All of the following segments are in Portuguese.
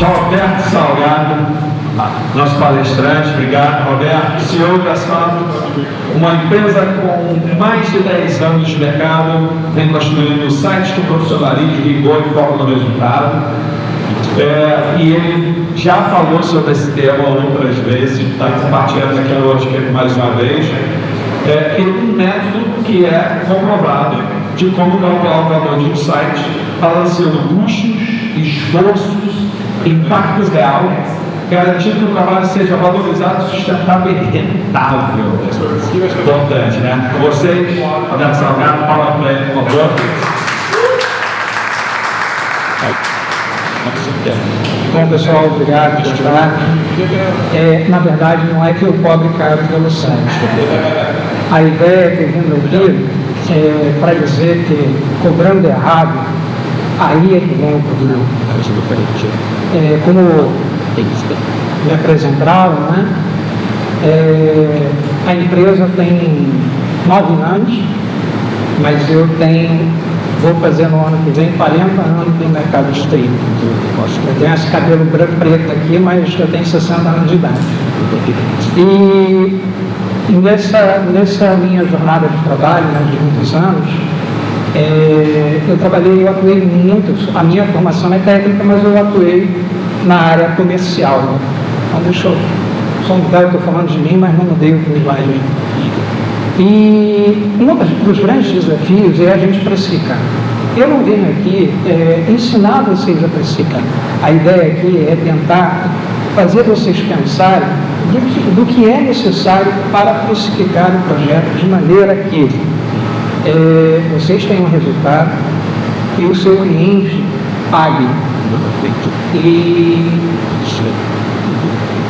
Roberto Salgado, nosso palestrante. Obrigado, Roberto. CEO da Santo, uma empresa com mais de 10 anos de mercado, vem construindo sites de profissionalismo, rigor e foco no resultado. E ele já falou sobre esse tema outras vezes, está compartilhando aqui hoje mais uma vez. E um método que é comprovado de como calcular o valor de um site, balanceando custos, esforços, impactos real, garantindo que o trabalho seja valorizado, sustentável e rentável. Importante, né? Com vocês, Roberto Salgado, Paula Play, por favor. Bom, pessoal, obrigado por estar. Na verdade, não é que o pobre caiu pelo site. A ideia que eu vim aqui é para dizer que, cobrando errado, aí é que vem o problema. Como me apresentaram, né? A empresa tem 9 anos, mas eu vou fazer no ano que vem 40 anos no mercado de TI. Eu tenho esse cabelo branco preto aqui, mas eu tenho 60 anos de idade. E nessa minha jornada de trabalho, né, de muitos anos, eu atuei muito. A minha formação é técnica, mas eu atuei na área comercial. Né? Então, deixa eu só mudar, eu estou falando de mim, mas não mudei o linguagem. E um dos grandes desafios é a gente precificar. Eu não venho aqui ensinar vocês a precificar. A ideia aqui é tentar fazer vocês pensarem do que é necessário para precificar o projeto de maneira que vocês tenham um resultado e o seu cliente pague. E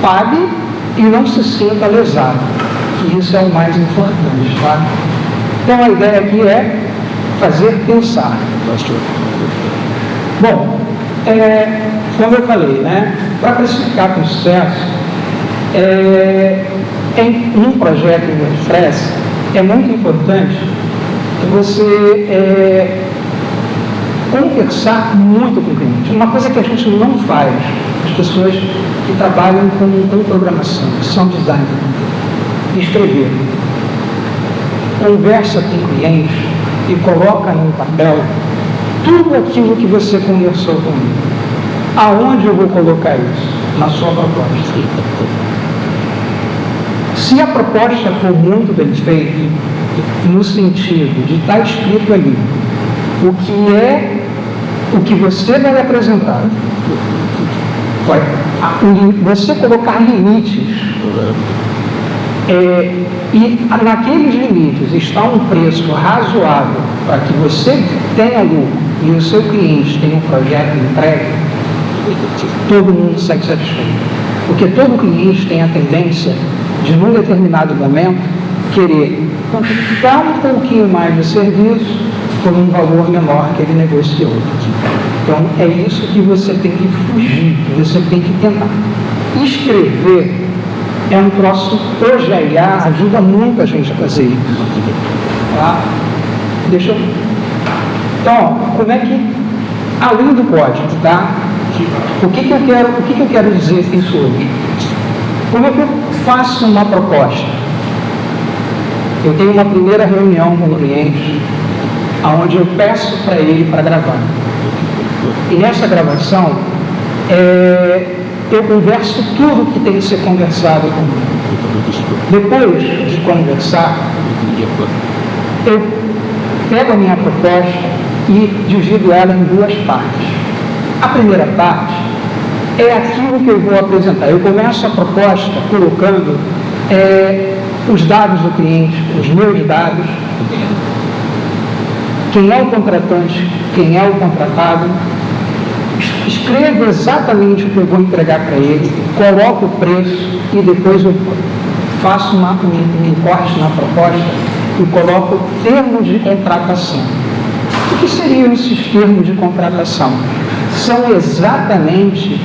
pague e não se sinta lesado, que isso é o mais importante, tá? Então a ideia aqui é fazer pensar. Bom, como eu falei, né, para precificar com sucesso, num projeto de WordPress, é muito importante que você conversar muito com o cliente. Uma coisa que a gente não faz, as pessoas que trabalham com programação, que são designers, escrever. Conversa com o cliente e coloca no papel tudo aquilo que você conversou comigo. Aonde eu vou colocar isso? Na sua proposta. Se a proposta for muito bem feita, no sentido de estar escrito ali o que você vai apresentar, você colocar limites, e naqueles limites está um preço razoável para que você tenha lucro e o seu cliente tenha um projeto entregue, todo mundo sai satisfeito. Porque todo cliente tem a tendência de, num determinado momento, querer puxar um pouquinho mais de serviço por um valor menor que ele negociou. Então, é isso que você tem que fugir, que você tem que tentar. Escrever é um troço projear, ajuda muito a gente a fazer isso. Tá? Então, como é que, além do código, tá? O que eu quero dizer isso hoje? Como é que eu faço uma proposta? Eu tenho uma primeira reunião com o cliente, onde eu peço para ele para gravar. E nessa gravação, eu converso tudo que tem que ser conversado comigo. Depois de conversar, eu pego a minha proposta e divido ela em 2 partes. A primeira parte é aquilo que eu vou apresentar. Eu começo a proposta colocando os dados do cliente, os meus dados, quem é o contratante, quem é o contratado, escrevo exatamente o que eu vou entregar para ele, coloco o preço e depois eu faço um corte na proposta e coloco termos de contratação. O que seriam esses termos de contratação? São exatamente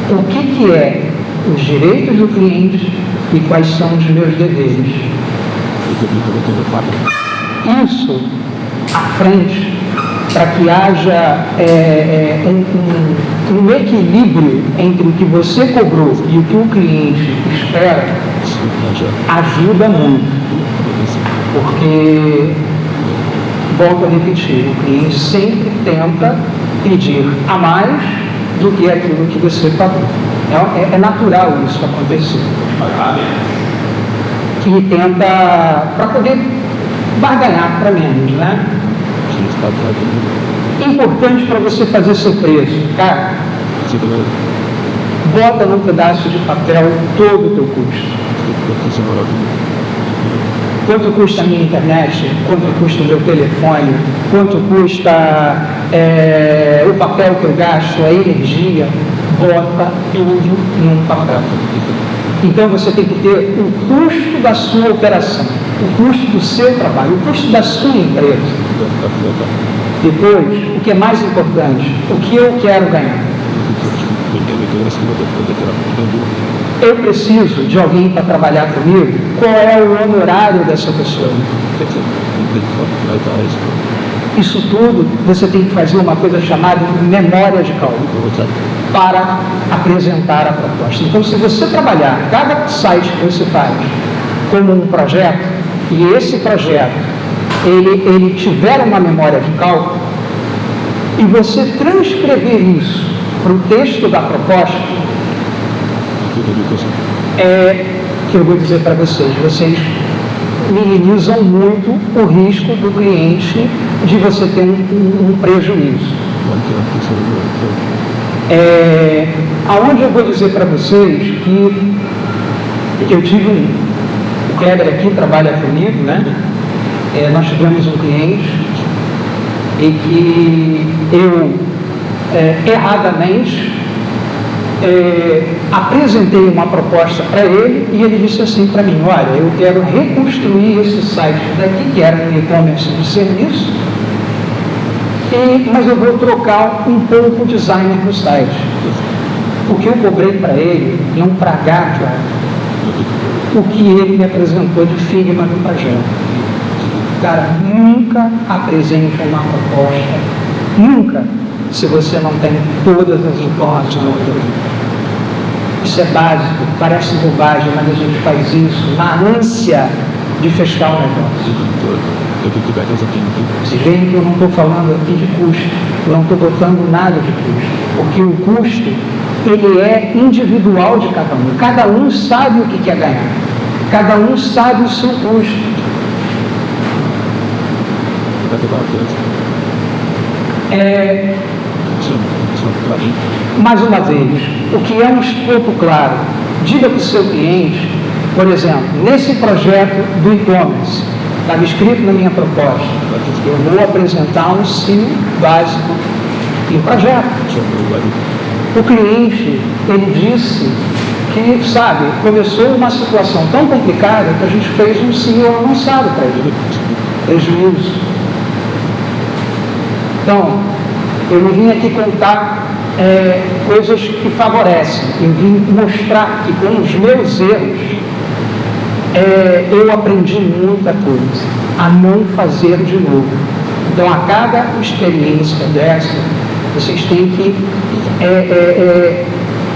o que é os direitos do cliente e quais são os meus deveres. Isso, à frente, para que haja um equilíbrio entre o que você cobrou e o que o cliente espera, ajuda muito. Porque, volto a repetir, o cliente sempre tenta pedir a mais do que aquilo que você pagou. É natural isso acontecer. E tenta, para poder barganhar para menos, né? Importante para você fazer seu preço, cara, bota num pedaço de papel todo o teu custo. Quanto custa a minha internet? Quanto custa o meu telefone? Quanto custa o papel que eu gasto, a energia? Bota tudo num papel. Então você tem que ter o custo da sua operação, o custo do seu trabalho, o custo da sua empresa. Depois, o que é mais importante, o que eu quero ganhar. Eu preciso de alguém para trabalhar comigo? Qual é o honorário dessa pessoa? Isso tudo, você tem que fazer uma coisa chamada memória de cálculo para apresentar a proposta. Então, se você trabalhar cada site que você faz como um projeto, e esse projeto, ele tiver uma memória de cálculo, e você transcrever isso para o texto da proposta, que eu vou dizer para vocês minimizam muito o risco do cliente de você ter um prejuízo. Aonde eu vou dizer para vocês que eu tive o Kleber aqui trabalha comigo, né? Nós tivemos um cliente e que eu erradamente apresentei uma proposta para ele e ele disse assim para mim: olha, eu quero reconstruir esse site daqui, que era um e-commerce de serviço, mas eu vou trocar um pouco o design do site. O que eu cobrei para ele é um pragado o que ele me apresentou de Figma no projeto. Cara, nunca apresente uma proposta, nunca, se você não tem todas as informações. Isso é básico, parece bobagem, mas a gente faz isso na ânsia de fechar o negócio. Vocês veem que eu não estou falando aqui de custo, eu não estou botando nada de custo, porque o custo, ele é individual de cada um sabe o que quer ganhar, cada um sabe o seu custo. Mais uma vez, o que é um escopo claro, diga para o seu cliente, por exemplo, nesse projeto do e-commerce, estava escrito na minha proposta, eu vou apresentar um ensino básico e um projeto. O cliente, ele disse que, sabe, começou uma situação tão complicada que a gente fez um sim avançado para ele. Prejuízo. Então, eu não vim aqui contar coisas que favorecem. Eu vim mostrar que com os meus erros, eu aprendi muita coisa, a não fazer de novo. Então, a cada experiência dessa, vocês têm que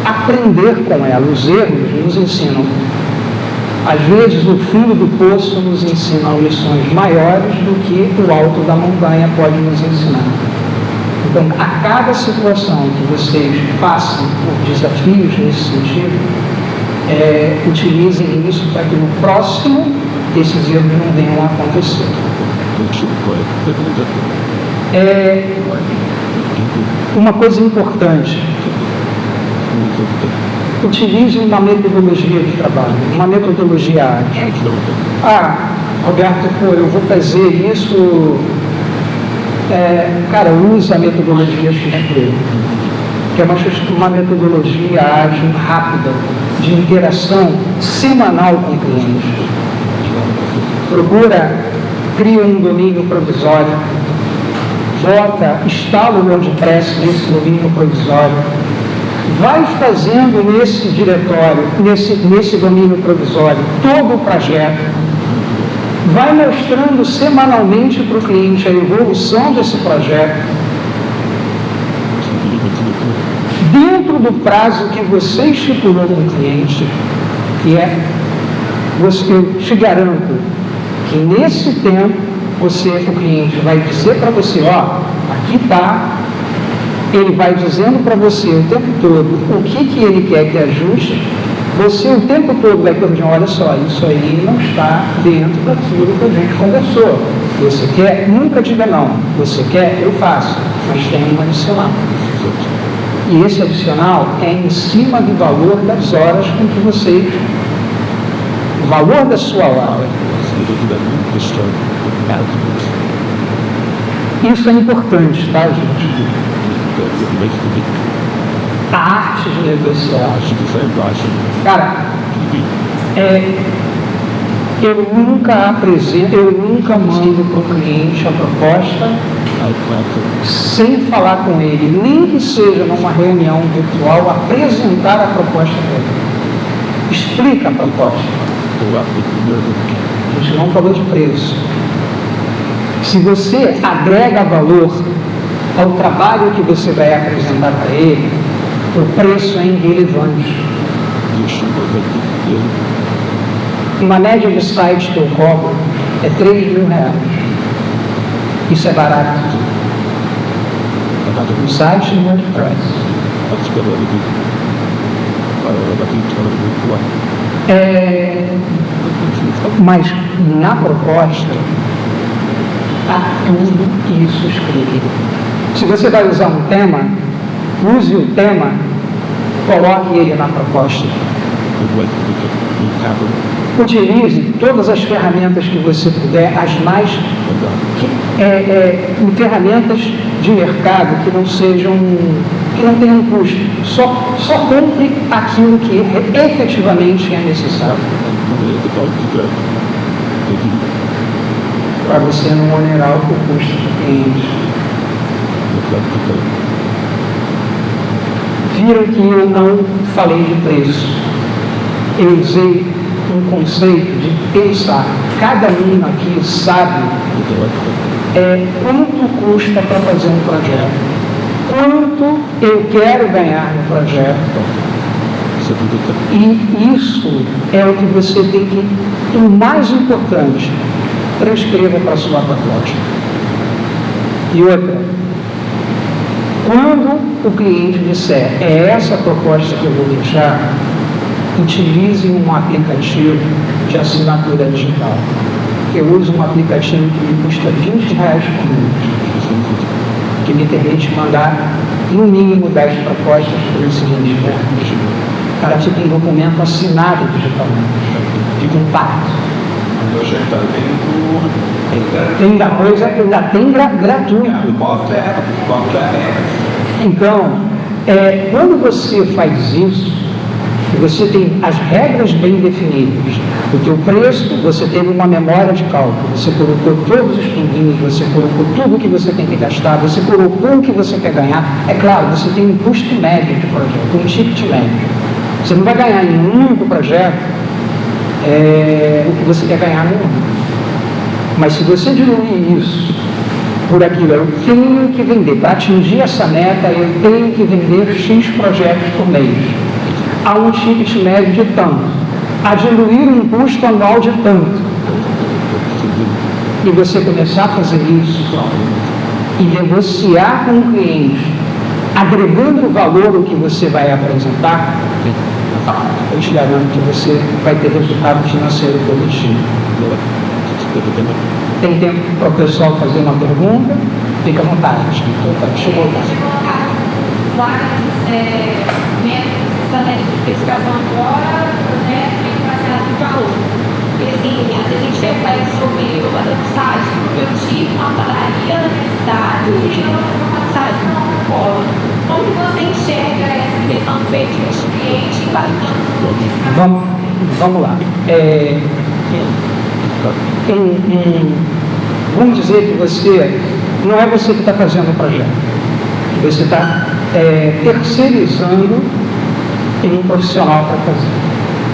aprender com ela. Os erros nos ensinam. Às vezes, o fundo do poço nos ensina lições maiores do que o alto da montanha pode nos ensinar. Então, a cada situação que vocês passem por desafios nesse sentido, utilizem isso para que no próximo esses erros não venham a acontecer. Uma coisa importante: utilize uma metodologia de trabalho, uma metodologia ágil. Roberto, eu vou fazer isso. Cara, use a metodologia XP, que é uma metodologia ágil, rápida, de interação semanal com o cliente. Cria um domínio provisório, instala o WordPress nesse domínio provisório, vai fazendo nesse diretório, nesse domínio provisório, todo o projeto, vai mostrando semanalmente para o cliente a evolução desse projeto, dentro do prazo que você estipulou com o cliente, que é, eu te garanto que nesse tempo, o cliente vai dizer para você, ó, aqui está, ele vai dizendo para você o tempo todo o que ele quer que ajuste, você o tempo todo vai corrigir, olha só, isso aí não está dentro daquilo que a gente conversou. Você quer? Nunca diga não. Você quer? Eu faço. Mas tem um adicional. E esse adicional é em cima do valor das horas com que você... O valor da sua hora. Isso é importante, tá, gente? A arte de negociar. Cara, eu nunca mando para o cliente a proposta sem falar com ele, nem que seja numa reunião virtual, apresentar a proposta dele. Explica a proposta. A gente não falou de preço. Se você agrega valor ao trabalho que você vai apresentar para ele, o preço é irrelevante. Uma média de sites que eu cobro é R$3.000. Isso é barato. Um site no WordPress. Mas na proposta há tudo isso escrito. Se você vai usar um tema, use o tema, coloque ele na proposta. Utilize todas as ferramentas que você puder, as mais ferramentas de mercado que não tenham custo. Só compre aquilo que efetivamente é necessário. Para você não onerar o custo do cliente. Viram que eu não falei de preço. Eu usei um conceito de pensar. Cada um aqui sabe quanto custa para fazer um projeto, quanto eu quero ganhar no projeto. E isso é o que você tem que, o mais importante, transcreva para a sua proposta. E outra, quando o cliente disser, é essa proposta que eu vou deixar, utilize um aplicativo de assinatura digital. Eu uso um aplicativo que me custa R$20 por mês, que me permite mandar, no mínimo, 10 propostas por esse mês. O cara fica em documento assinado digitalmente, de compacto. Ainda tem gratuito. Então, quando você faz isso, você tem as regras bem definidas. O teu preço, você teve uma memória de cálculo, você colocou todos os pinguinhos, você colocou tudo que você tem que gastar, você colocou o que você quer ganhar. É claro, você tem um custo médio de projeto, um ticket médio. Você não vai ganhar em um único projeto o que você quer ganhar no outro. Mas se você diluir isso por aquilo, eu tenho que vender, para atingir essa meta, eu tenho que vender X projetos por mês. Há um ticket médio de tanto, a diluir um custo anual de tanto. E você começar a fazer isso e negociar com o cliente, agregando valor ao que você vai apresentar, eu te garanto que você vai ter resultado financeiro positivo. Tem tempo para o pessoal fazer uma pergunta? Fica à vontade. Deixa eu voltar. Estratégia de especificação agora, né, baseado em valor. Porque assim, às vezes a gente reflete sobre o site, eu tive uma padaria na minha cidade, sabe, como você enxerga essa questão do feito de cliente? Vamos lá. Vamos dizer que você, não é você que está fazendo o projeto, você está terceirizando em um profissional para fazer.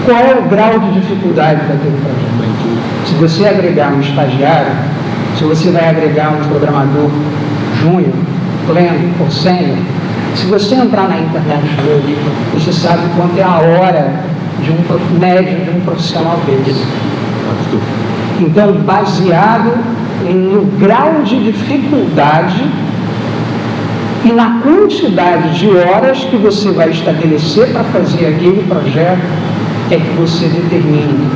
Qual é o grau de dificuldade daquele projeto? Se você agregar um estagiário, se você vai agregar um programador júnior, pleno ou sênior, se você entrar na internet hoje, você sabe quanto é a hora de média de um profissional desse. Então, baseado no grau de dificuldade e na quantidade de horas que você vai estabelecer para fazer aquele projeto, é que você determina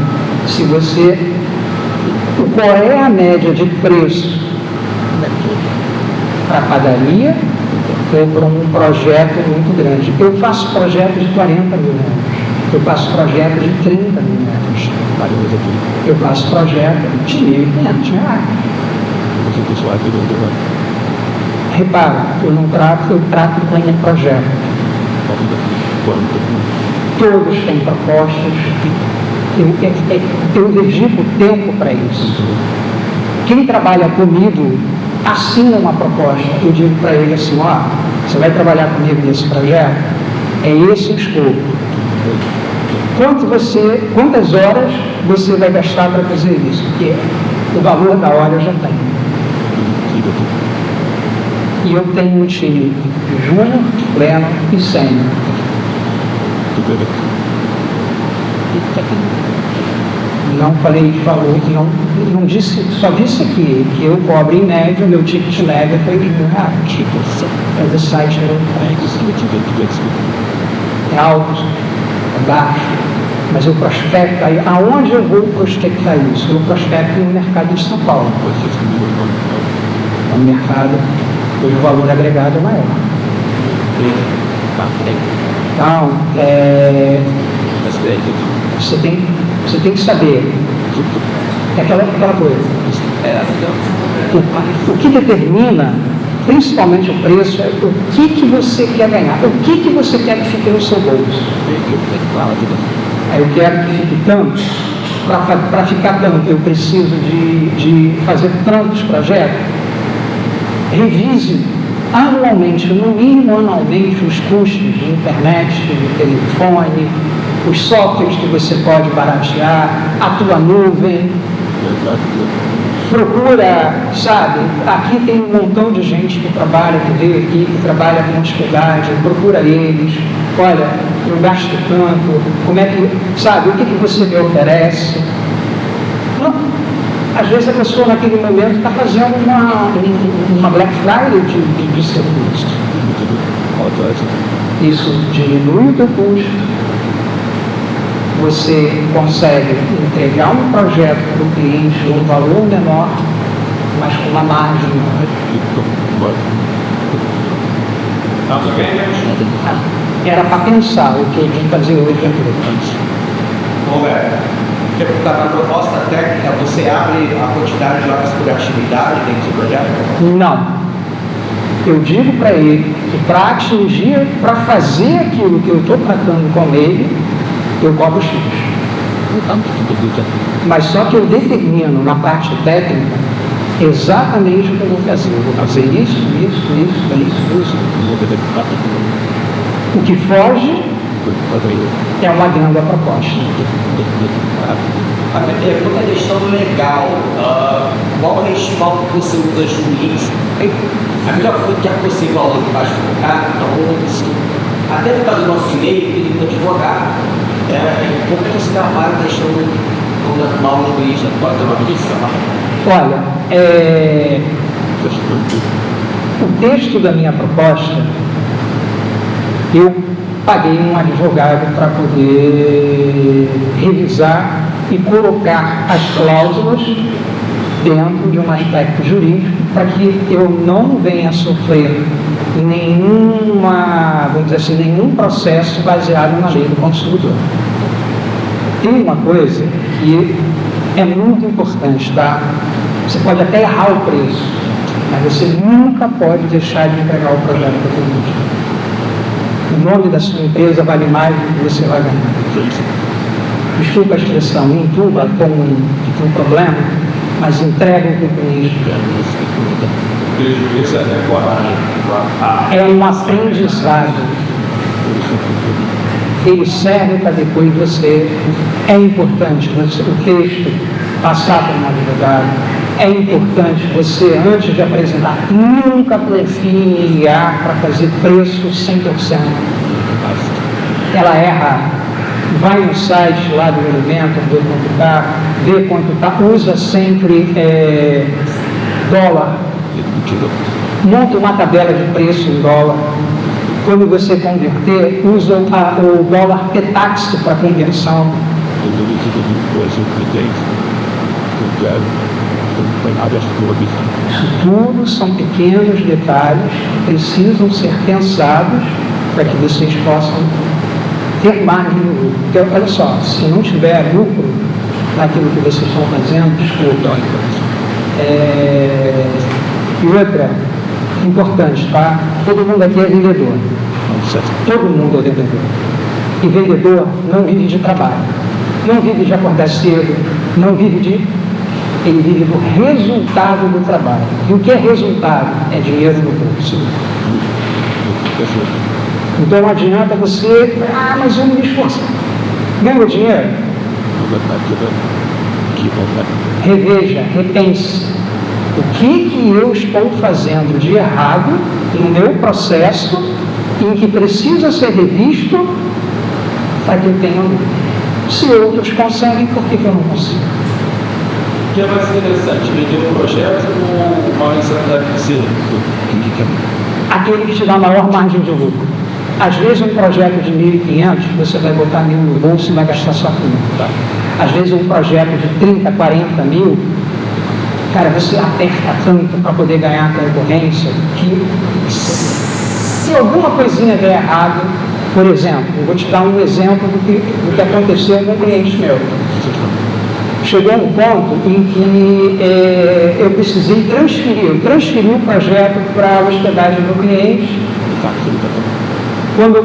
se você, qual é a média de preço para a padaria ou para um projeto muito grande. Eu faço projetos de 40 mil euros, eu faço projetos de 30 mil euros, eu faço projetos de 1.500 reais. Repara, eu trato como um projeto. Todos têm propostas, eu dedico tempo para isso. Quem trabalha comigo assina uma proposta, eu digo para ele assim, ó, você vai trabalhar comigo nesse projeto, é esse o escopo. Quantas horas você vai gastar para fazer isso? Porque o valor da hora eu já tenho. E eu tenho um time júnior, pleno e sênior. Não falei de valor, não disse, só disse aqui que eu cobro em média, o meu ticket médio foi R$1.000. Mas o site é alto, é baixo, mas eu prospecto, aí, aonde eu vou prospectar isso? Eu prospecto no mercado de São Paulo. No mercado, hoje o valor agregado é maior. Então, você tem que saber, é aquela coisa, o que determina, principalmente o preço, é o que você quer ganhar, o que você quer que fique no seu bolso. Eu quero que fique tanto, para ficar tanto, eu preciso de fazer tantos projetos. Revise anualmente, no mínimo anualmente, os custos de internet, de telefone, os softwares que você pode baratear, a tua nuvem. Procura, sabe, aqui tem um montão de gente que trabalha, que veio aqui, que trabalha com dificuldade, procura eles, olha, eu gasto tanto, como é que, sabe, o que você me oferece? Não, às vezes a pessoa naquele momento está fazendo uma Black Friday de serviço. Isso diminui o teu custo. Você consegue entregar um projeto para o cliente com um valor menor, mas com uma margem maior. Era para pensar o que eu vim fazer hoje aqui. Roberto, na proposta técnica, você abre a quantidade de horas por atividade dentro do projeto? Não. Eu digo para ele que para atingir, para fazer aquilo que eu estou tratando com ele, eu cobro X. Mas só que eu determino na parte técnica exatamente o que eu vou fazer. Eu vou fazer isso. O que foge é uma grande proposta. A minha pergunta é questão legal. Qual é o respaldo que você usa jurídico? A melhor coisa que é possível ao que faz advogado, então, até no caso do nosso direito, ele é advogado. Como é que você trabalha a questão do normal jurídico? Pode ter uma questão? Olha, o texto da minha proposta, eu paguei um advogado para poder revisar e colocar as cláusulas dentro de um aspecto jurídico para que eu não venha a sofrer nenhum processo baseado na lei do consumidor. Tem uma coisa que é muito importante, tá? Você pode até errar o preço, mas você nunca pode deixar de entregar o projeto para todo mundo. O nome da sua empresa vale mais do que você vai ganhar. Desculpa a expressão, entuba com um problema, mas entrega o que o cliente é um aprendizado. Ele serve para depois você. É importante, o texto passar por um advogado. É importante você, antes de apresentar, nunca prefira IA para fazer preço 100%. Ela erra. Vai no site lá do elemento, ver quanto está, vê quanto está, usa sempre dólar. Monta uma tabela de preço em dólar. Quando você converter, usa o dólar P-Tax para conversão. Isso tudo são pequenos detalhes que precisam ser pensados para que vocês possam ter margem de lucro. Porque, olha só, se não tiver lucro naquilo que vocês estão fazendo, desculpa. E outra, importante, tá? Todo mundo aqui é vendedor. Todo mundo é vendedor. E vendedor não vive de trabalho. Não vive de acordar cedo. Não vive de... Ele vive do resultado do trabalho. E o que é resultado? É dinheiro no bolso. Então não adianta você... mas eu não me esforço. Ganha dinheiro? Reveja, repense. O que eu estou fazendo de errado no meu processo em que precisa ser revisto para que eu tenha lucro? Se outros conseguem, por que eu não consigo? O que é mais interessante, vender um projeto ou uma mensalidade financeira? Aquele que te dá a maior margem de lucro. Às vezes um projeto de 1.500, você vai botar 1.000 no bolso e vai gastar só com isso. Tá? Às vezes um projeto de 30, 40 mil, cara, você aperta tanto para poder ganhar a concorrência que se alguma coisinha der errado, por exemplo, eu vou te dar um exemplo do que aconteceu com um cliente meu. Chegou um ponto em que eu precisei transferir o projeto para a hospedagem do cliente. Quando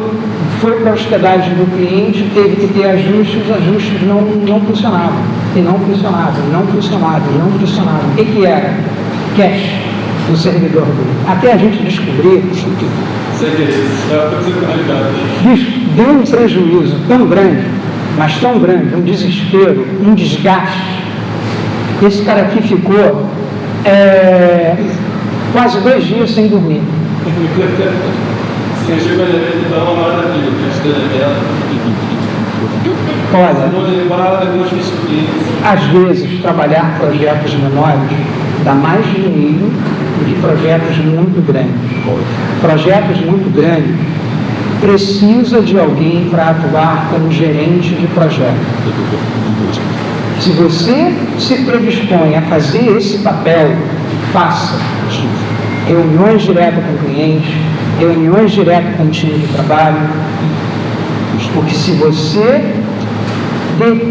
foi para a hospedagem do cliente, teve que ter ajustes, os ajustes não funcionavam. E não funcionavam. O que era? Cache no servidor dele. Até a gente descobrir, deu um prejuízo tão grande, mas tão grande, um desespero, um desgaste. Esse cara aqui ficou quase 2 dias sem dormir. Olha, às vezes trabalhar projetos menores dá mais dinheiro do que projetos muito grandes. Projetos muito grandes precisa de alguém para atuar como gerente de projeto. Se você se predispõe a fazer esse papel, faça. Reuniões direto com o cliente, reuniões direto com o time de trabalho, porque se você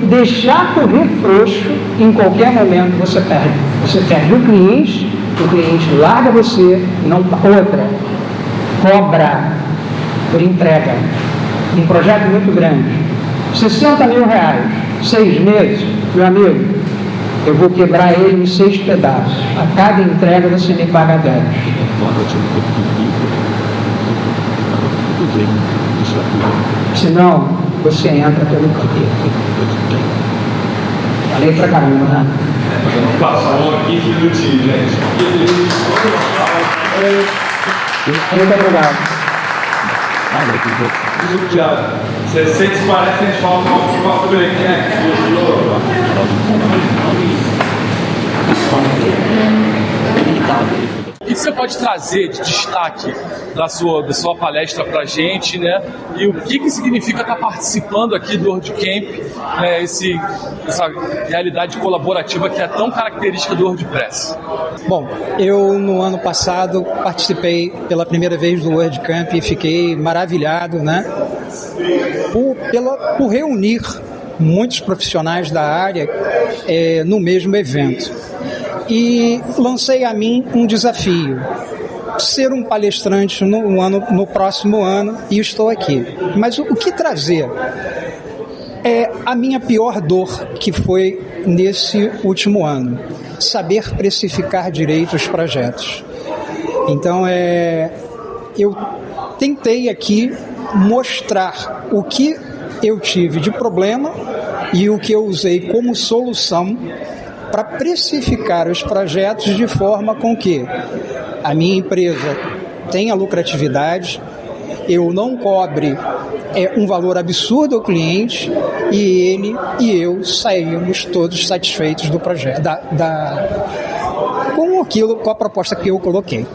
deixar correr frouxo, em qualquer momento você perde. Você perde o cliente larga você, cobra por entrega. Um projeto muito grande, 60 mil reais, 6 meses, meu amigo, eu vou quebrar ele em 6 pedaços. A cada entrega você me paga 10. Senão, você entra pelo capeta. Falei pra caramba, né? Passou 15 minutinhos, gente. Muito obrigado. Tiago, 640 a gente fala um papo break, né? O que você pode trazer de destaque da sua palestra para a gente, né? E o que significa estar participando aqui do WordCamp, né? Essa realidade colaborativa que é tão característica do WordPress? Bom, eu no ano passado participei pela primeira vez do WordCamp e fiquei maravilhado, né? Por reunir muitos profissionais da área no mesmo evento. E lancei a mim um desafio, ser um palestrante no próximo ano, e estou aqui. Mas o que trazer? É a minha pior dor, que foi nesse último ano, saber precificar direito os projetos. Então, eu tentei aqui mostrar o que eu tive de problema e o que eu usei como solução para precificar os projetos de forma com que a minha empresa tenha lucratividade, eu não cobre um valor absurdo ao cliente e ele e eu saímos todos satisfeitos do projeto, com a proposta que eu coloquei.